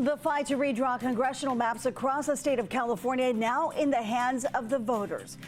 The fight to redraw congressional maps across the state of California now in the hands of the voters.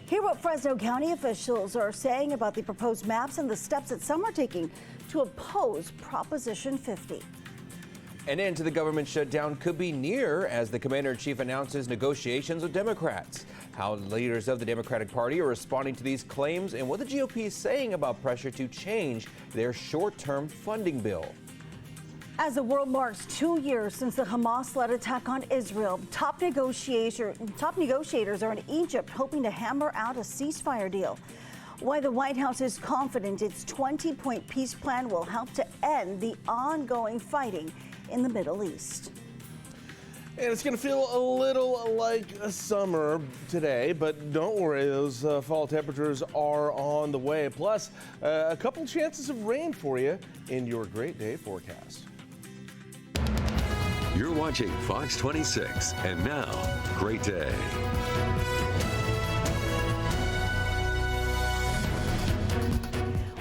Hear what Fresno County officials are saying about the proposed maps and the steps that some are taking to oppose Proposition 50. An end to the government shutdown could be near as the commander-in-chief announces negotiations with Democrats. How leaders of the Democratic Party are responding to these claims and what the GOP is saying about pressure to change their short-term funding bill. As the world marks 2 years since the Hamas-led attack on Israel, top negotiators are in Egypt hoping to hammer out a ceasefire deal. Why the White House is confident its 20-point peace plan will help to end the ongoing fighting in the Middle East. And it's going to feel a little like a summer today, but don't worry, those fall temperatures are on the way. Plus, a couple chances of rain for you in your Great Day forecast. You're watching Fox 26, and now, Great Day.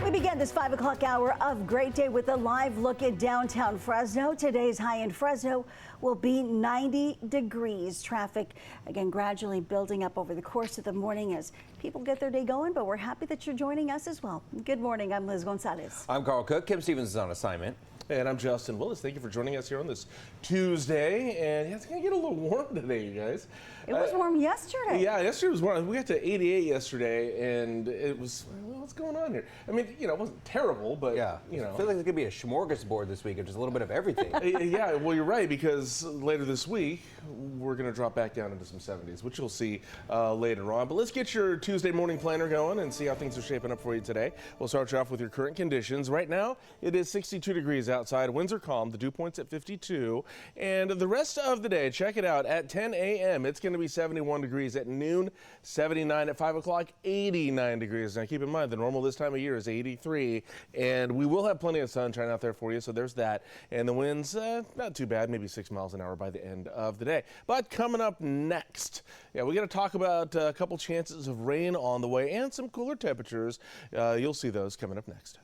We begin this 5 o'clock hour of Great Day with a live look at downtown Fresno. Today's high in Fresno will be 90 degrees. Traffic, again, gradually building up over the course of the morning as people get their day going, but we're happy that you're joining us as well. Good morning. I'm Liz Gonzalez. I'm Carl Cook. Kim Stevens is on assignment. And I'm Justin Willis. Thank you for joining us here on this Tuesday. And it's going to get a little warm today, you guys. It was warm yesterday. Yeah, yesterday was warm. We got to 88 yesterday, and it was, well, what's going on here? I mean, it wasn't terrible, but, yeah, I feel like there could be a smorgasbord this week of just a little bit of everything. Yeah, well, you're right, because later this week, we're going to drop back down into some 70s, which you'll see later on. But let's get your Tuesday morning planner going and see how things are shaping up for you today. We'll start you off with your current conditions. Right now, it is 62 degrees outside. Winds are calm. The dew point's at 52. And the rest of the day, check it out. At 10 a.m., it's going to be 71 degrees. At noon, 79. At 5 o'clock, 89 degrees. Now, keep in mind, the normal this time of year is 83. And we will have plenty of sunshine out there for you, so there's that. And the winds, not too bad, maybe 6 miles an hour by the end of the day. But coming up next, we got to talk about a couple chances of rain on the way and some cooler temperatures. You'll see those coming up next.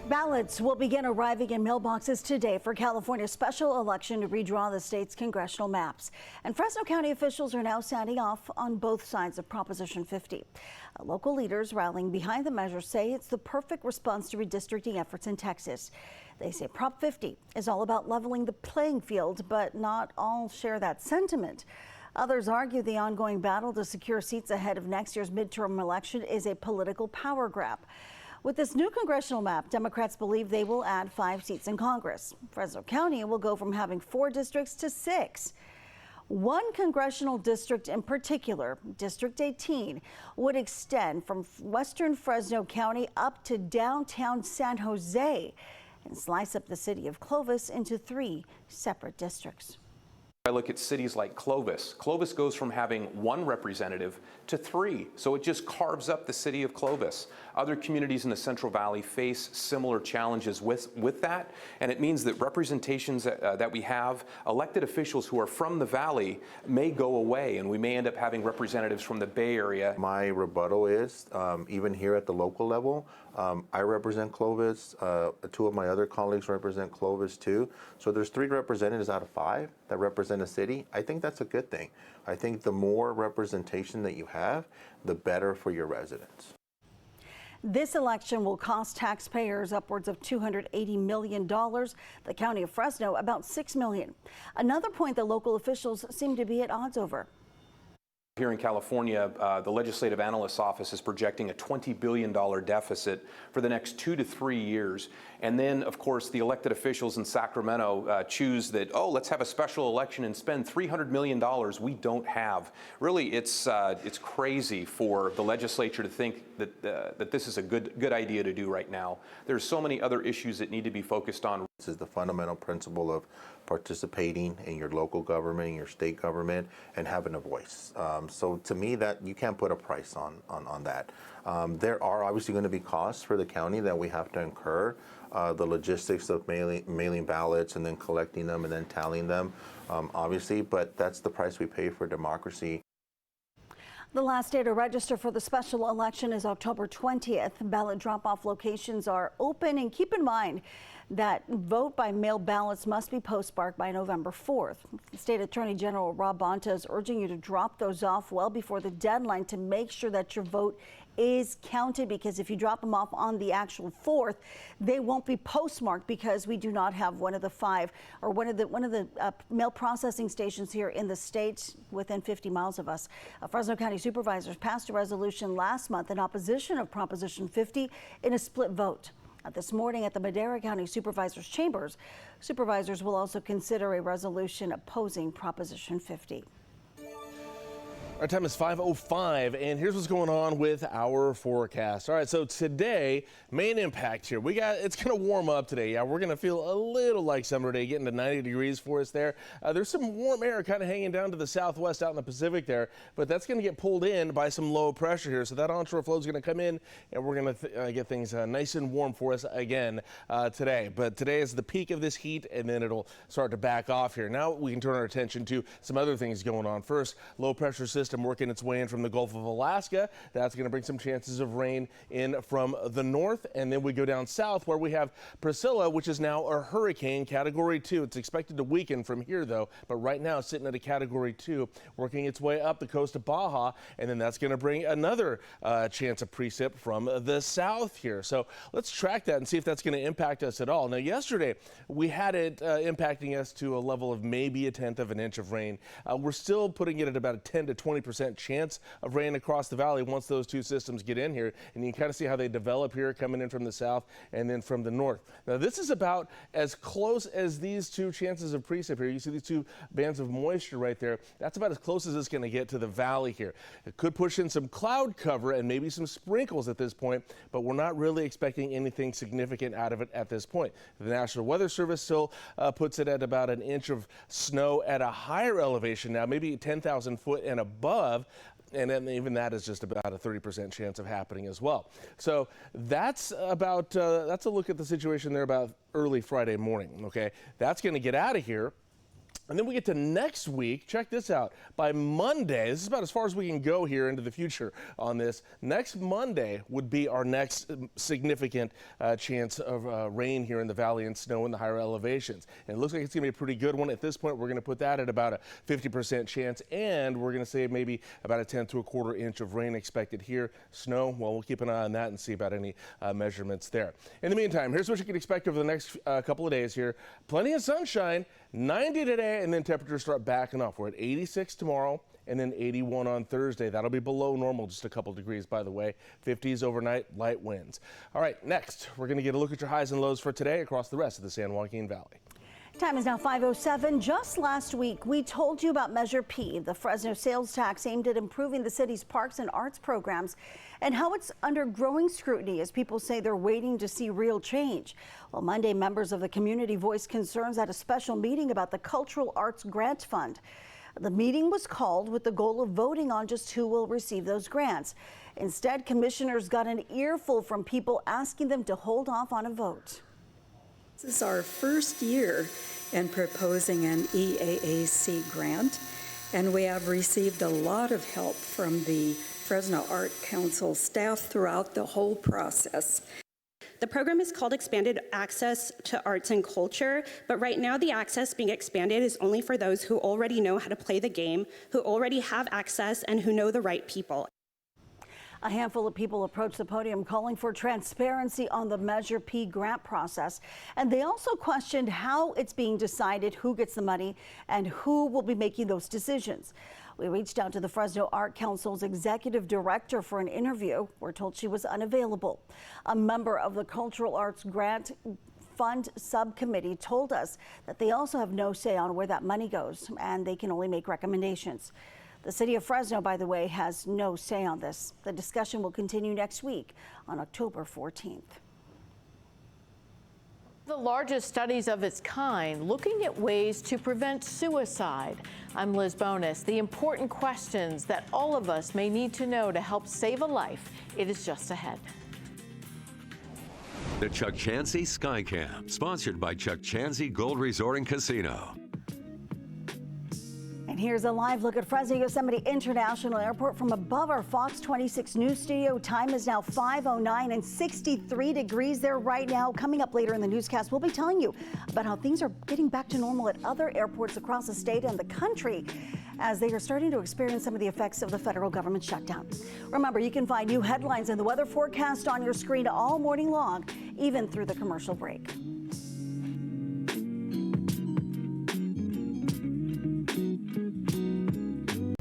Ballots will begin arriving in mailboxes today for California's special election to redraw the state's congressional maps. And Fresno County officials are now standing off on both sides of Proposition 50. Local leaders rallying behind the measure say it's the perfect response to redistricting efforts in Texas. They say Prop 50 is all about leveling the playing field, but not all share that sentiment. Others argue the ongoing battle to secure seats ahead of next year's midterm election is a political power grab. With this new congressional map, Democrats believe they will add 5 seats in Congress. Fresno County will go from having 4 districts to 6. One congressional district in particular, District 18, would extend from western Fresno County up to downtown San Jose and slice up the city of Clovis into 3 separate districts. I look at cities like Clovis. Clovis goes from having 1 representative to 3, so it just carves up the city of Clovis. Other communities in the Central Valley face similar challenges with that, and it means that representations that we have, elected officials who are from the Valley may go away, and we may end up having representatives from the Bay Area. My rebuttal is, even here at the local level, I represent Clovis, 2 of my other colleagues represent Clovis too, so there's 3 representatives out of 5 that represent a city. I think that's a good thing. I think the more representation that you have, the better for your residents. This election will cost taxpayers upwards of $280 million. The county of Fresno about $6 million. Another point that local officials seem to be at odds over. Here in California, the Legislative Analyst's Office is projecting a $20 billion deficit for the next 2 to 3 years. And then, of course, the elected officials in Sacramento choose that, let's have a special election and spend $300 million we don't have. Really, it's crazy for the legislature to think that this is a good idea to do right now. There's so many other issues that need to be focused on. This is the fundamental principle of participating in your local government, in your state government, and having a voice. So to me, that you can't put a price on that. There are obviously going to be costs for the county that we have to incur. The logistics of mailing ballots and then collecting them and then tallying them, obviously, but that's the price we pay for democracy. The last day to register for the special election is October 20th. Ballot drop-off locations are open, and keep in mind, that vote by mail ballots must be postmarked by November 4th. State Attorney General Rob Bonta is urging you to drop those off well before the deadline to make sure that your vote is counted, because if you drop them off on the actual 4th, they won't be postmarked because we do not have one of the mail processing stations here in the state within 50 miles of us. Fresno County supervisors passed a resolution last month in opposition of Proposition 50 in a split vote. This morning at the Madera County Supervisors Chambers, supervisors will also consider a resolution opposing Proposition 50. Our time is 5:05, and here's what's going on with our forecast. All right, so today, main impact here. It's going to warm up today. Yeah, we're going to feel a little like summer today, getting to 90 degrees for us there. There's some warm air kind of hanging down to the southwest out in the Pacific there, but that's going to get pulled in by some low pressure here. So that onshore flow is going to come in, and we're going to get things nice and warm for us again today. But today is the peak of this heat, and then it'll start to back off here. Now we can turn our attention to some other things going on. First, low pressure system working its way in from the Gulf of Alaska. That's going to bring some chances of rain in from the north. And then we go down south where we have Priscilla, which is now a hurricane Category 2. It's expected to weaken from here, though. But right now, it's sitting at a Category 2, working its way up the coast of Baja. And then that's going to bring another chance of precip from the south here. So let's track that and see if that's going to impact us at all. Now, yesterday, we had it impacting us to a level of maybe 1/10 of an inch of rain. We're still putting it at about a 10 to 20% chance of rain across the valley once those two systems get in here. And you can kind of see how they develop here, coming in from the south and then from the north. Now, this is about as close as these two chances of precip here. You see these two bands of moisture right there. That's about as close as it's going to get to the valley here. It could push in some cloud cover and maybe some sprinkles at this point, but we're not really expecting anything significant out of it at this point. The National Weather Service still puts it at about an inch of snow at a higher elevation now, maybe 10,000 foot and above. And then even that is just about a 30% chance of happening as well. So that's about, that's a look at the situation there about early Friday morning, okay? That's going to get out of here. And then we get to next week. Check this out. By Monday, this is about as far as we can go here into the future on this. Next Monday would be our next significant chance of rain here in the valley and snow in the higher elevations. And it looks like it's going to be a pretty good one. At this point, we're going to put that at about a 50% chance, and we're going to say maybe about a 1/10 to a 1/4 inch of rain expected here. Snow, well, we'll keep an eye on that and see about any measurements there. In the meantime, here's what you can expect over the next couple of days here. Plenty of sunshine, 90 today, and then temperatures start backing off. We're at 86 tomorrow and then 81 on Thursday. That'll be below normal, just a couple degrees, by the way. 50s overnight, light winds. All right, next, we're going to get a look at your highs and lows for today across the rest of the San Joaquin Valley. Time is now 5:07. Just last week, we told you about Measure P, the Fresno sales tax aimed at improving the city's parks and arts programs, and how it's under growing scrutiny as people say they're waiting to see real change. Well, Monday, members of the community voiced concerns at a special meeting about the Cultural Arts Grant Fund. The meeting was called with the goal of voting on just who will receive those grants. Instead, commissioners got an earful from people asking them to hold off on a vote. This is our first year in proposing an EAAC grant, and we have received a lot of help from the Fresno Art Council staff throughout the whole process. The program is called Expanded Access to Arts and Culture, but right now the access being expanded is only for those who already know how to play the game, who already have access, and who know the right people. A handful of people approached the podium calling for transparency on the Measure P grant process. And they also questioned how it's being decided who gets the money and who will be making those decisions. We reached out to the Fresno Art Council's executive director for an interview. We're told she was unavailable. A member of the Cultural Arts Grant Fund subcommittee told us that they also have no say on where that money goes, and they can only make recommendations. The city of Fresno, by the way, has no say on this. The discussion will continue next week on October 14th. The largest studies of its kind, looking at ways to prevent suicide. I'm Liz Bonus. The important questions that all of us may need to know to help save a life. It is just ahead. The Chuck Chansey Sky Camp, sponsored by Chuck Chansey Gold Resort and Casino. right, here's a live look at Fresno Yosemite International Airport from above our Fox 26 News studio. Time is now 5:09 and 63 degrees there right now. Coming up later in the newscast, we'll be telling you about how things are getting back to normal at other airports across the state and the country as they are starting to experience some of the effects of the federal government shutdown. Remember, you can find new headlines and the weather forecast on your screen all morning long, even through the commercial break.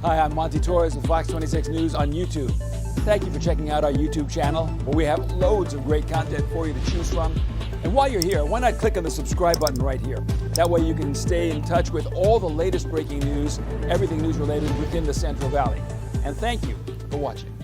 Hi, I'm Monty Torres with Fox 26 News on YouTube. Thank you for checking out our YouTube channel, where we have loads of great content for you to choose from. And while you're here, why not click on the subscribe button right here? That way you can stay in touch with all the latest breaking news, everything news related within the Central Valley. And thank you for watching.